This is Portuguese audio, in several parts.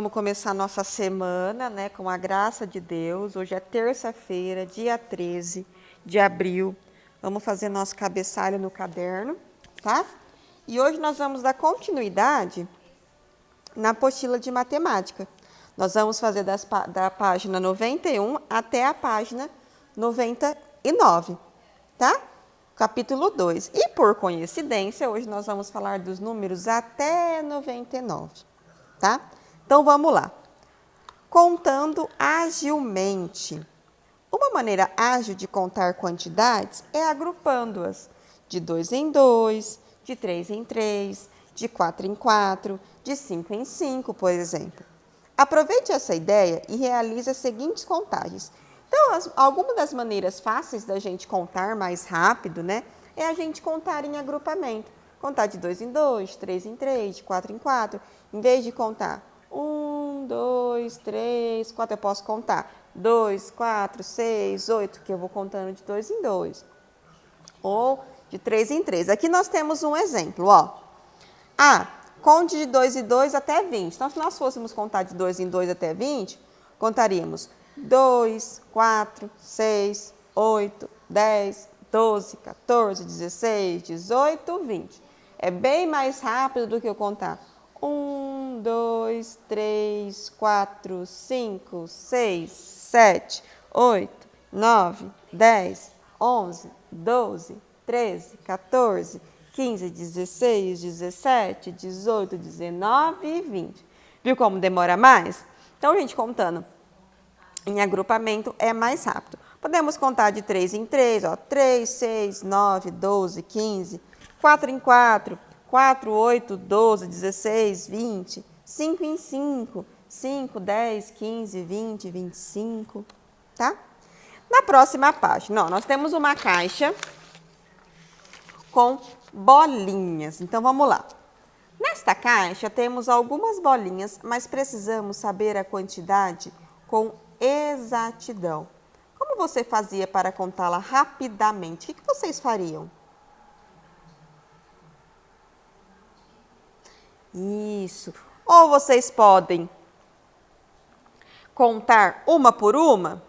vamos começar nossa semana, né, com a graça de Deus. Hoje é terça-feira, dia 13 de abril. Vamos fazer nosso cabeçalho no caderno, tá? E hoje nós vamos dar continuidade na apostila de matemática. Nós vamos fazer da página 91 até a página 99, tá? Capítulo 2. E por coincidência, hoje nós vamos falar dos números até 99, tá? Então vamos lá. Contando agilmente. Uma maneira ágil de contar quantidades é agrupando-as de 2 em 2, de 3 em 3, de 4 em 4, de 5 em 5, por exemplo. Aproveite essa ideia e realize as seguintes contagens. Então, algumas das maneiras fáceis da gente contar mais rápido, né, é a gente contar em agrupamento. Contar de 2 em 2, 3 em 3, de 4 em 4. Em vez de contar 1, 2, 3, 4, eu posso contar 2, 4, 6, 8, que eu vou contando de 2 em 2. Ou de 3 em 3. Aqui nós temos um exemplo, ó. Conte de 2 em 2 até 20. Então, se nós fôssemos contar de 2 em 2 até 20, contaríamos 2, 4, 6, 8, 10, 12, 14, 16, 18, 20. É bem mais rápido do que eu contar 1, 2, 3, 4, 5, 6, 7, 8, 9, 10, 11, 12, 13, 14, 15, 16, 17, 18, 19 e 20. Viu como demora mais? Então, a gente contando em agrupamento é mais rápido. Podemos contar de 3 em 3, ó, 3, 6, 9, 12, 15, 4 em 4, 4, 8, 12, 16, 20, 5 em 5, 5, 10, 15, 20, 25, tá? Na próxima página, ó, nós temos uma caixa com bolinhas. Então, vamos lá. Nesta caixa temos algumas bolinhas, mas precisamos saber a quantidade com exatidão. Como você fazia para contá-la rapidamente? O que vocês fariam? Isso. Ou vocês podem contar uma por uma?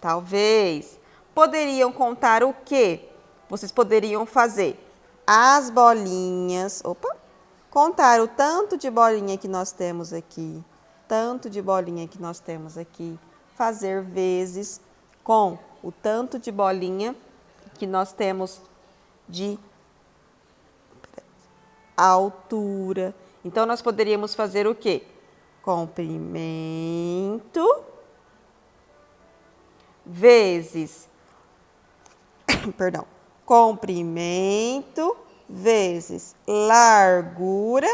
Talvez. Poderiam contar o quê? Vocês poderiam fazer as bolinhas, contar o tanto de bolinha que nós temos aqui, tanto de bolinha que nós temos aqui, fazer vezes com o tanto de bolinha que nós temos de altura. Então, nós poderíamos fazer o quê? Comprimento vezes, comprimento vezes largura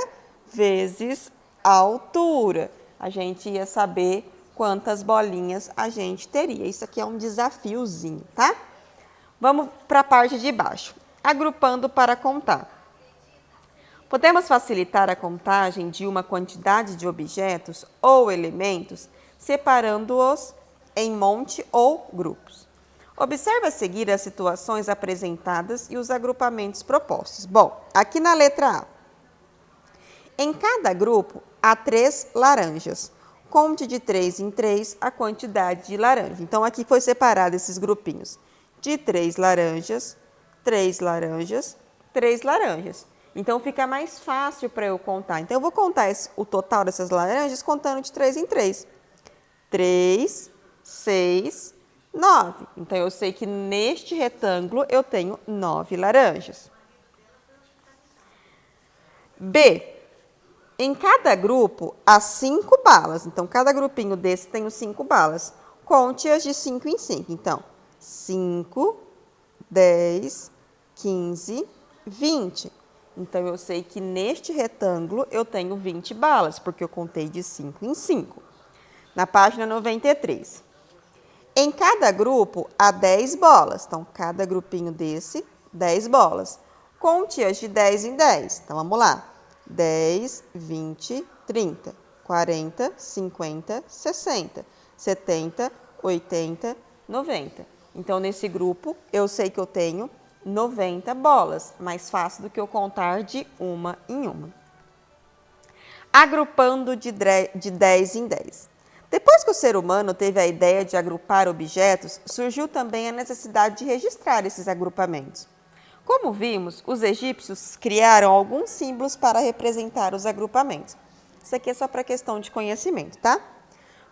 vezes altura. A gente ia saber quantas bolinhas a gente teria. Isso aqui é um desafiozinho, tá? Vamos para a parte de baixo. Agrupando para contar. Podemos facilitar a contagem de uma quantidade de objetos ou elementos separando-os em monte ou grupos. Observe a seguir as situações apresentadas e os agrupamentos propostos. Bom, aqui na letra A. Em cada grupo há 3 laranjas. Conte de 3 em 3 a quantidade de laranja. Então, aqui foi separado esses grupinhos. De 3 laranjas, 3 laranjas, 3 laranjas. Então, fica mais fácil para eu contar. Então, eu vou contar o total dessas laranjas contando de 3 em 3. 3, 6, 9. Então, eu sei que neste retângulo eu tenho 9 laranjas. B. Em cada grupo há 5 balas. Então, cada grupinho desse tem 5 balas. Conte-as de 5 em 5. Então, 5, 10, 15, 20. Então, eu sei que neste retângulo eu tenho 20 balas, porque eu contei de 5 em 5. Na página 93. Em cada grupo há 10 bolas. Então, cada grupinho desse, 10 bolas. Conte-as de 10 em 10. Então, vamos lá. 10, 20, 30, 40, 50, 60, 70, 80, 90. Então, nesse grupo, eu sei que eu tenho 90 bolas. Mais fácil do que eu contar de uma em uma. agrupando de 10 em 10. Depois que o ser humano teve a ideia de agrupar objetos, surgiu também a necessidade de registrar esses agrupamentos. Como vimos, os egípcios criaram alguns símbolos para representar os agrupamentos. Isso aqui é só para questão de conhecimento, tá?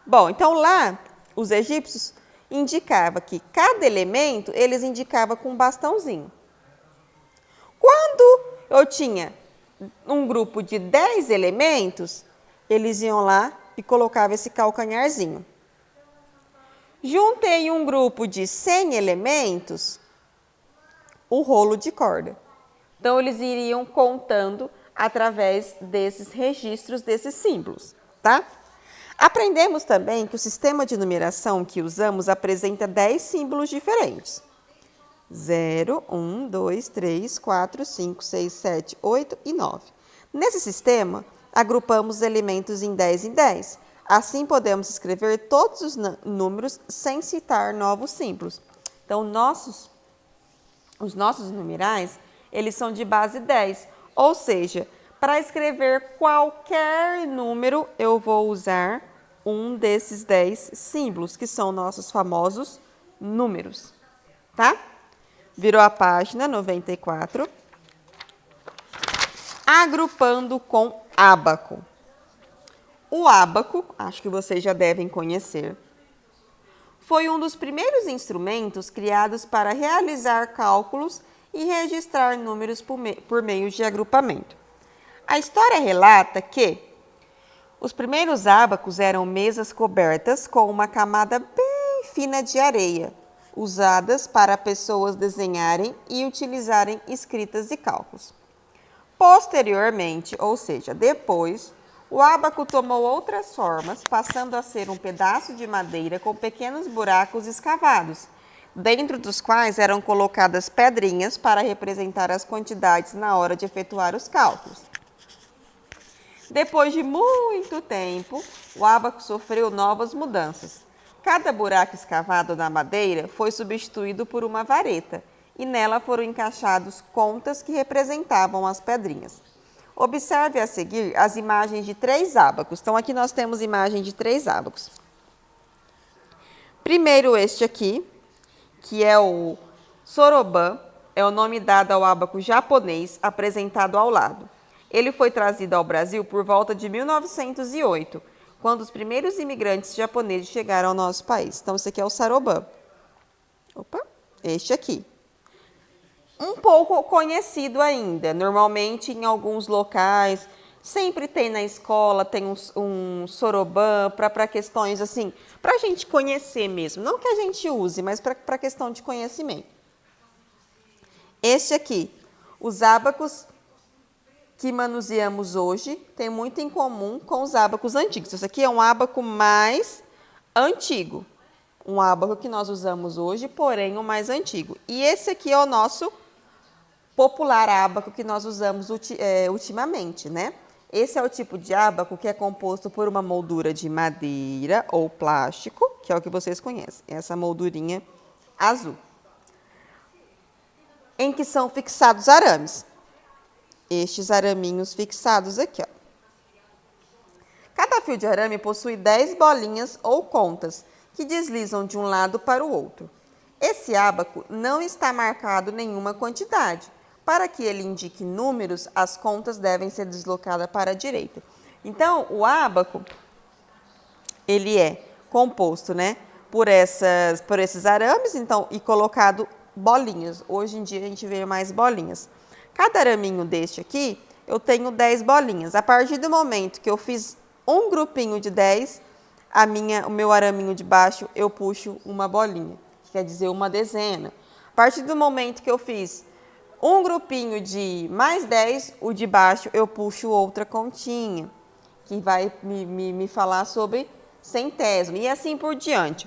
Bom, então lá, os egípcios indicavam que cada elemento, eles indicavam com um bastãozinho. Quando eu tinha um grupo de 10 elementos, eles iam lá e colocavam esse calcanharzinho. Juntei um grupo de 100 elementos, o rolo de corda. Então, eles iriam contando através desses registros, desses símbolos, tá? Aprendemos também que o sistema de numeração que usamos apresenta 10 símbolos diferentes. 0, 1, 2, 3, 4, 5, 6, 7, 8 e 9. Nesse sistema, agrupamos os elementos em 10. Assim, podemos escrever todos os números sem citar novos símbolos. Então, os nossos numerais, eles são de base 10. Ou seja, para escrever qualquer número, eu vou usar um desses 10 símbolos, que são nossos famosos números, tá? Virou a página 94. Agrupando com ábaco. O ábaco, acho que vocês já devem conhecer, foi um dos primeiros instrumentos criados para realizar cálculos e registrar números por meio de agrupamento. A história relata que os primeiros ábacos eram mesas cobertas com uma camada bem fina de areia, usadas para pessoas desenharem e utilizarem escritas e cálculos. Posteriormente, ou seja, depois, o ábaco tomou outras formas, passando a ser um pedaço de madeira com pequenos buracos escavados, dentro dos quais eram colocadas pedrinhas para representar as quantidades na hora de efetuar os cálculos. Depois de muito tempo, o ábaco sofreu novas mudanças. Cada buraco escavado na madeira foi substituído por uma vareta e nela foram encaixados contas que representavam as pedrinhas. Observe a seguir as imagens de 3 ábacos. Então, aqui nós temos imagem de 3 ábacos. Primeiro este aqui, que é o soroban, é o nome dado ao ábaco japonês apresentado ao lado. Ele foi trazido ao Brasil por volta de 1908, quando os primeiros imigrantes japoneses chegaram ao nosso país. Então, esse aqui é o soroban. Opa, este aqui. Um pouco conhecido ainda, normalmente em alguns locais, sempre tem na escola, tem um soroban para questões assim, para a gente conhecer mesmo, não que a gente use, mas para questão de conhecimento. Este aqui, os ábacos que manuseamos hoje, tem muito em comum com os ábacos antigos. Esse aqui é um ábaco mais antigo, um ábaco que nós usamos hoje, porém o mais antigo. E esse aqui é o nosso popular ábaco que nós usamos ultimamente, né? Esse é o tipo de ábaco que é composto por uma moldura de madeira ou plástico, que é o que vocês conhecem, essa moldurinha azul, em que são fixados arames. Estes araminhos fixados aqui, ó. Cada fio de arame possui 10 bolinhas ou contas, que deslizam de um lado para o outro. Esse ábaco não está marcado nenhuma quantidade. Para que ele indique números, as contas devem ser deslocadas para a direita. Então, o ábaco, ele é composto, né, por esses arames, então, e colocado bolinhas. Hoje em dia a gente vê mais bolinhas. Cada araminho deste aqui, eu tenho 10 bolinhas. A partir do momento que eu fiz um grupinho de 10, o meu araminho de baixo, eu puxo uma bolinha, que quer dizer uma dezena. A partir do momento que eu fiz um grupinho de mais 10, o de baixo eu puxo outra continha, que vai me falar sobre centésimo, e assim por diante.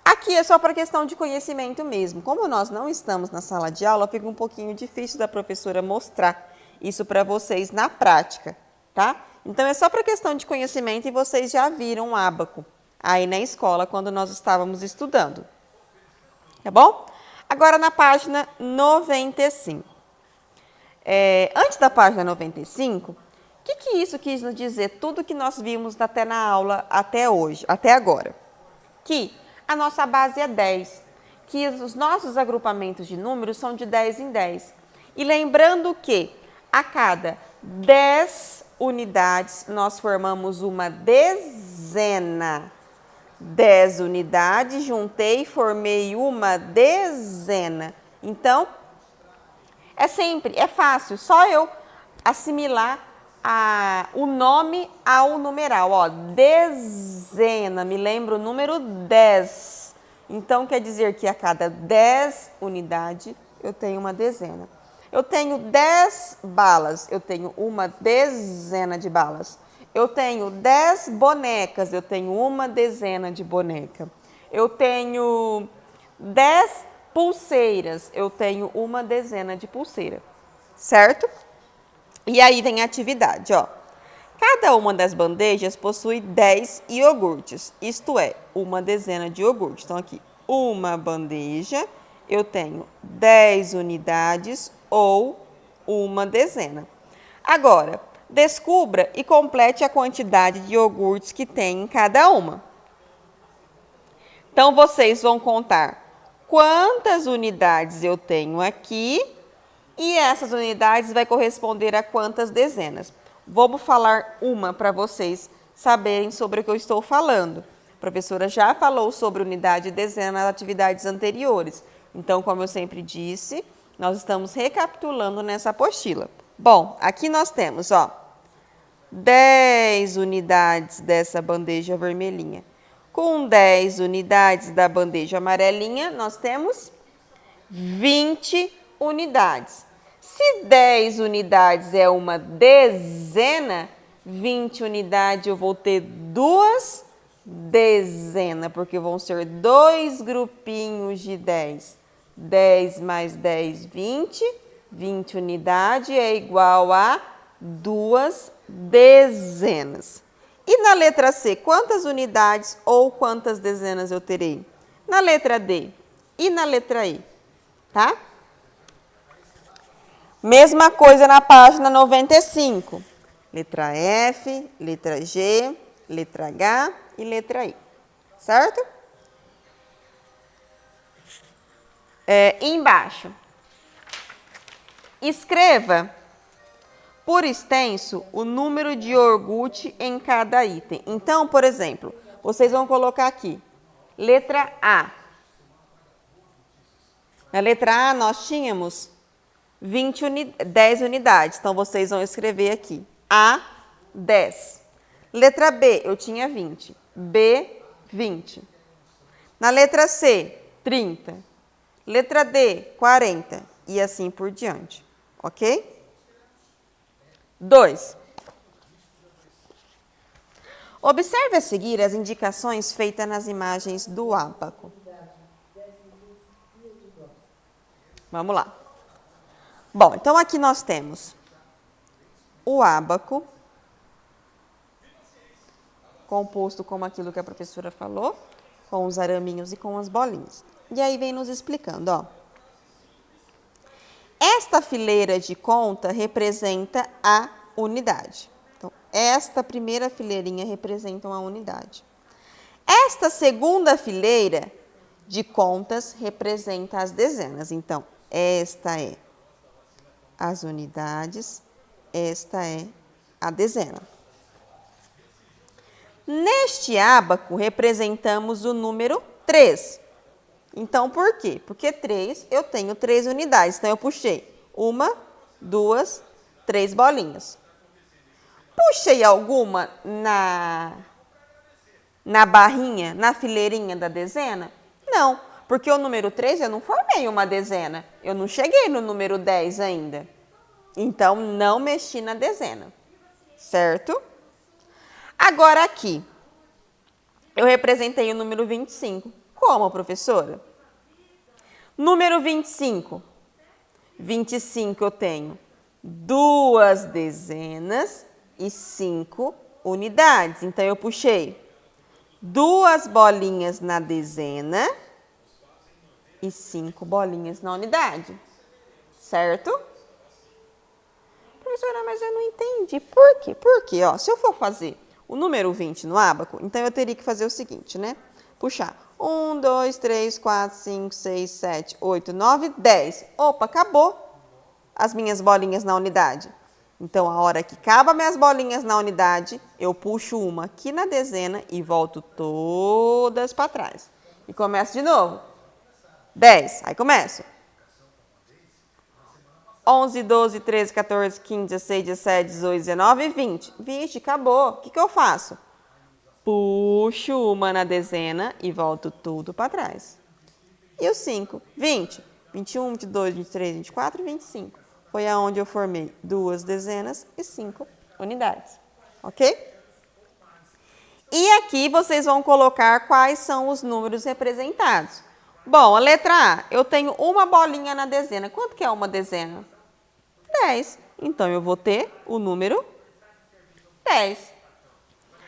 Aqui é só para questão de conhecimento mesmo. Como nós não estamos na sala de aula, fica um pouquinho difícil da professora mostrar isso para vocês na prática, tá? Então, é só para questão de conhecimento e vocês já viram o ábaco aí na escola quando nós estávamos estudando, tá bom? Agora, na página 95. Antes da página 95, que isso quis nos dizer? Tudo que nós vimos até na aula, até hoje, até agora. Que a nossa base é 10. Que os nossos agrupamentos de números são de 10 em 10. E lembrando que a cada 10 unidades nós formamos uma dezena. 10 unidades, juntei e formei uma dezena. Então, é fácil, só eu assimilar o nome ao numeral. Ó, dezena, me lembra o número 10. Então, quer dizer que a cada 10 unidades eu tenho uma dezena. Eu tenho 10 balas, eu tenho uma dezena de balas. Eu tenho 10 bonecas, eu tenho uma dezena de boneca. Eu tenho 10 pulseiras, eu tenho uma dezena de pulseira. Certo? E aí vem a atividade, ó. Cada uma das bandejas possui 10 iogurtes, isto é, uma dezena de iogurtes. Então, aqui, uma bandeja, eu tenho 10 unidades ou uma dezena. Agora, descubra e complete a quantidade de iogurtes que tem em cada uma. Então, vocês vão contar quantas unidades eu tenho aqui e essas unidades vai corresponder a quantas dezenas. Vamos falar uma para vocês saberem sobre o que eu estou falando. A professora já falou sobre unidade e dezena nas atividades anteriores. Então, como eu sempre disse, nós estamos recapitulando nessa apostila. Bom, aqui nós temos, ó, 10 unidades dessa bandeja vermelhinha. Com 10 unidades da bandeja amarelinha, nós temos 20 unidades. Se 10 unidades é uma dezena, 20 unidades eu vou ter duas dezenas, porque vão ser dois grupinhos de 10. 10 mais 10, 20. 20 unidades é igual a duas dezenas. E na letra C, quantas unidades ou quantas dezenas eu terei? Na letra D e na letra E, tá? Mesma coisa na página 95. Letra F, letra G, letra H e letra I. Certo? Embaixo. Escreva por extenso o número de iogurte em cada item. Então, por exemplo, vocês vão colocar aqui, letra A. Na letra A nós tínhamos 10 unidades, então vocês vão escrever aqui, A, 10. Letra B, eu tinha 20, B, 20. Na letra C, 30. Letra D, 40 e assim por diante, ok? 2. Observe a seguir as indicações feitas nas imagens do ábaco. Vamos lá. Bom, então aqui nós temos o ábaco, composto como aquilo que a professora falou, com os araminhos e com as bolinhas. E aí vem nos explicando, ó. Esta fileira de conta representa a unidade. Então, esta primeira fileirinha representa uma unidade. Esta segunda fileira de contas representa as dezenas. Então, esta é as unidades, esta é a dezena. Neste ábaco, representamos o número 3. Então, por quê? Porque 3, eu tenho 3 unidades. Então, eu puxei 1, 2, 3 bolinhas. Puxei alguma na barrinha, na fileirinha da dezena? Não, porque o número 3 eu não formei uma dezena. Eu não cheguei no número 10 ainda. Então, não mexi na dezena. Certo? Agora, aqui, eu representei o número 25. Como, professora? Número 25. 25 eu tenho 2 dezenas e 5 unidades. Então, eu puxei 2 bolinhas na dezena e 5 bolinhas na unidade. Certo? Professora, mas eu não entendi. Por quê? Porque, ó, se eu for fazer o número 20 no ábaco, então eu teria que fazer o seguinte, né? Puxar 1, 2, 3, 4, 5, 6, 7, 8, 9, 10. Opa, acabou as minhas bolinhas na unidade. Então, a hora que acaba minhas bolinhas na unidade, eu puxo uma aqui na dezena e volto todas para trás. E começo de novo. 10. Aí começo. 11, 12, 13, 14, 15, 16, 17, 18, 19, 20. 20, acabou. O que eu faço? Puxo uma na dezena e volto tudo para trás. E o 5? 20. 21, 22, 23, 24 e 25. Foi aonde eu formei 2 dezenas e 5 unidades. Ok? E aqui vocês vão colocar quais são os números representados. Bom, a letra A, eu tenho uma bolinha na dezena. Quanto que é uma dezena? 10. Então, eu vou ter o número 10.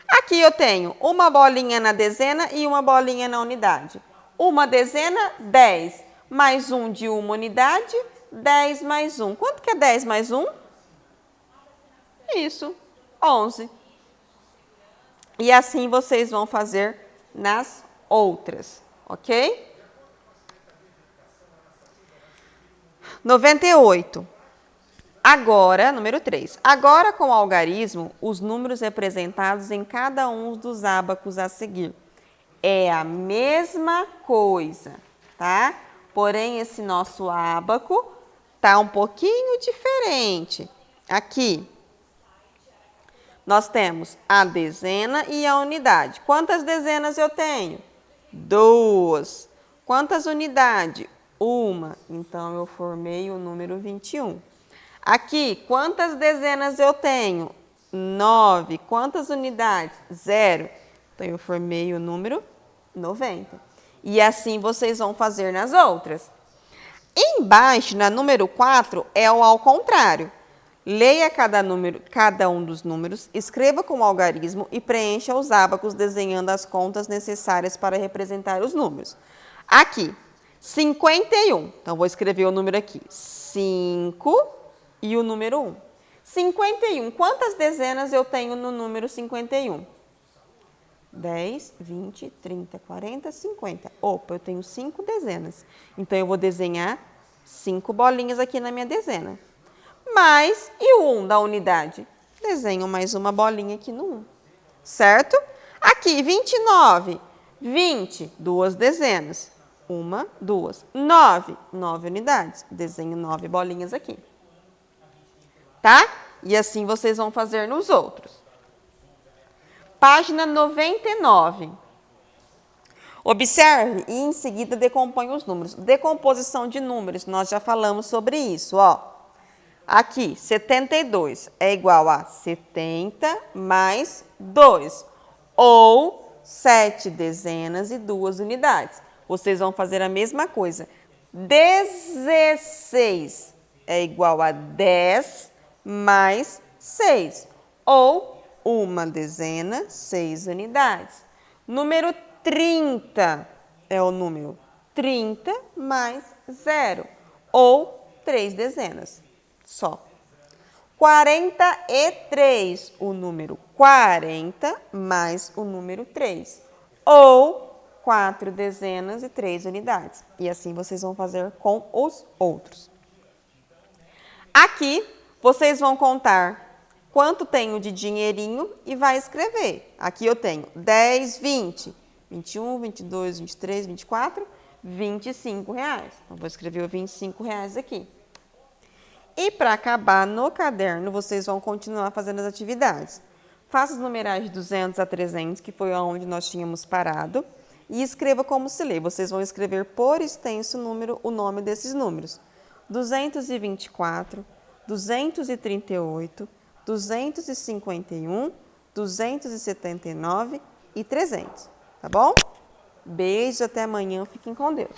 Aqui eu tenho uma bolinha na dezena e uma bolinha na unidade. Uma dezena, 10. Mais um de uma unidade, 10 mais 1. Quanto que é 10 mais 1? Isso, 11. E assim vocês vão fazer nas outras, ok? 98. Agora, número 3. Agora, com o algarismo, os números representados em cada um dos ábacos a seguir. É a mesma coisa, tá? Porém, esse nosso ábaco tá um pouquinho diferente. Aqui, nós temos a dezena e a unidade. Quantas dezenas eu tenho? 2. Quantas unidades? 1. Então, eu formei o número 21. Aqui, quantas dezenas eu tenho? 9. Quantas unidades? 0. Então, eu formei o número 90. E assim vocês vão fazer nas outras. Embaixo, na número 4, é o ao contrário. Leia cada um dos números, escreva com o algarismo e preencha os ábacos desenhando as contas necessárias para representar os números. Aqui, 51. Então, vou escrever o número aqui. 5 e o número 1. 51. Quantas dezenas eu tenho no número 51? 10, 20, 30, 40, 50. Opa, eu tenho 5 dezenas. Então, eu vou desenhar 5 bolinhas aqui na minha dezena. Mais, e o 1 da unidade? Desenho mais uma bolinha aqui no 1. Certo? Aqui, 29. 20, 2 dezenas. 1, 2. 9, 9 unidades. Desenho 9 bolinhas aqui. Tá? E assim vocês vão fazer nos outros. Página 99. Observe e em seguida decomponha os números. Decomposição de números, nós já falamos sobre isso, ó. Aqui, 72 é igual a 70 mais 2, ou 7 dezenas e 2 unidades. Vocês vão fazer a mesma coisa. 16 é igual a 10 mais 6, ou 1 dezena, 6 unidades. Número 30 é o número 30 mais 0, ou 3 dezenas. Só. 43, o número 40 mais o número 3, ou 4 dezenas e 3 unidades. E assim vocês vão fazer com os outros. Aqui, vocês vão contar quanto tenho de dinheirinho e vai escrever. Aqui eu tenho 10, 20, 21, 22, 23, 24, 25 reais. Então, vou escrever os 25 reais aqui. E para acabar no caderno, vocês vão continuar fazendo as atividades. Faça os numerais de 200 a 300, que foi onde nós tínhamos parado, e escreva como se lê. Vocês vão escrever por extenso número o nome desses números. 224, 238, 251, 279 e 300, tá bom? Beijo, até amanhã, fiquem com Deus.